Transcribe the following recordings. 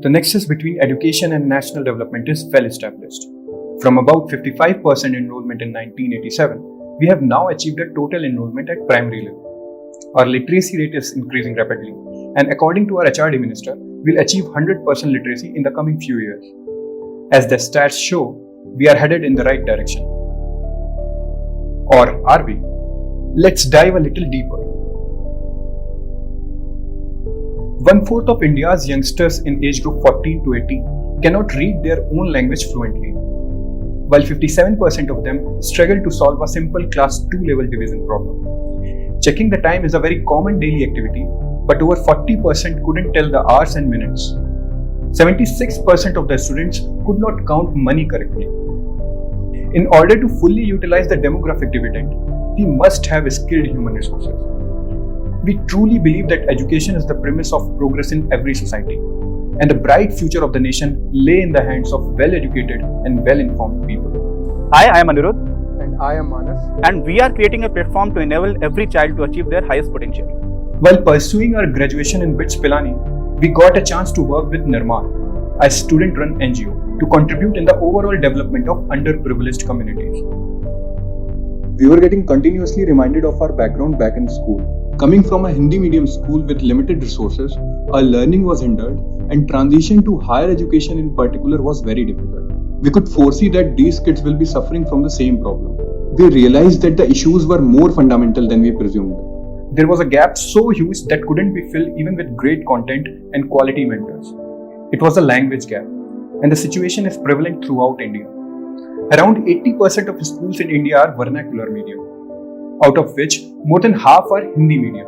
The nexus between education and national development is well established. From about 55% enrollment in 1987, we have now achieved a total enrollment at primary level. Our literacy rate is increasing rapidly, and according to our HRD minister, we'll achieve 100% literacy in the coming few years. As the stats show, we are headed in the right direction. Or are we? Let's dive a little deeper. 1/4 of India's youngsters in age group 14 to 18 cannot read their own language fluently, while 57% of them struggle to solve a simple class 2 level division problem. Checking the time is a very common daily activity, but over 40% couldn't tell the hours and minutes. 76% of the students could not count money correctly. In order to fully utilize the demographic dividend, we must have skilled human resources. We truly believe that education is the premise of progress in every society, and the bright future of the nation lay in the hands of well-educated and well-informed people. Hi, I am Anirudh. And I am Manas. And we are creating a platform to enable every child to achieve their highest potential. While pursuing our graduation in BITS Pilani, we got a chance to work with Nirmal, a student-run NGO, to contribute in the overall development of underprivileged communities. We were getting continuously reminded of our background back in school. Coming from a Hindi medium school with limited resources, our learning was hindered, and transition to higher education in particular was very difficult. We could foresee that these kids will be suffering from the same problem. We realized that the issues were more fundamental than we presumed. There was a gap so huge that couldn't be filled even with great content and quality mentors. It was a language gap, and the situation is prevalent throughout India. Around 80% of schools in India are vernacular medium, out of which more than half are Hindi medium.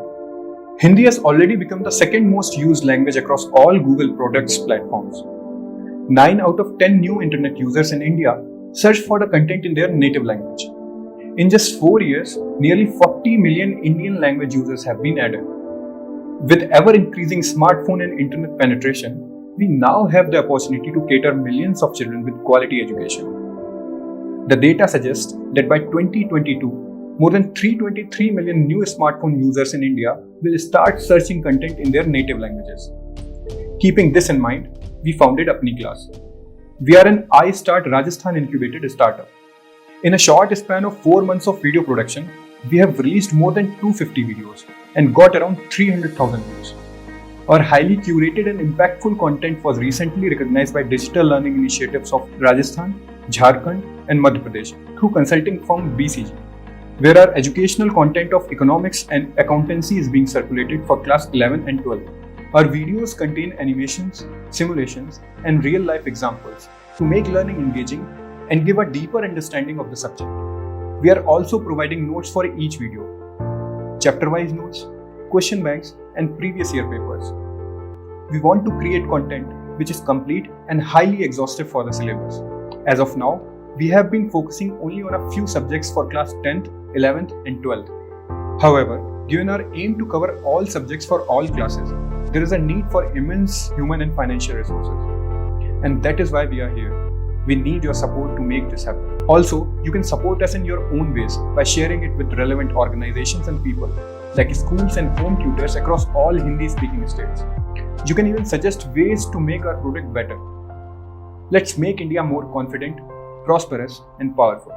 Hindi has already become the second most used language across all Google products platforms. 9 out of 10 new internet users in India search for the content in their native language. In just 4 years, nearly 40 million Indian language users have been added. With ever-increasing smartphone and internet penetration, we now have the opportunity to cater millions of children with quality education. The data suggests that by 2022, more than 323 million new smartphone users in India will start searching content in their native languages. Keeping this in mind, we founded Apni Class. We are an iStart Rajasthan incubated startup. In a short span of 4 months of video production, we have released more than 250 videos and got around 300,000 views. Our highly curated and impactful content was recently recognized by digital learning initiatives of Rajasthan, Jharkhand, and Madhya Pradesh through consulting firm BCG, where our educational content of economics and accountancy is being circulated for class 11 and 12. Our videos contain animations, simulations, and real-life examples to make learning engaging and give a deeper understanding of the subject. We are also providing notes for each video, chapter-wise notes, question banks, and previous year papers. We want to create content which is complete and highly exhaustive for the syllabus. As of now, we have been focusing only on a few subjects for class 10th, 11th, and 12th. However, given our aim to cover all subjects for all classes, there is a need for immense human and financial resources. And that is why we are here. We need your support to make this happen. Also, you can support us in your own ways by sharing it with relevant organizations and people, like schools and home tutors across all Hindi-speaking states. You can even suggest ways to make our product better. Let's make India more confident, prosperous, and powerful.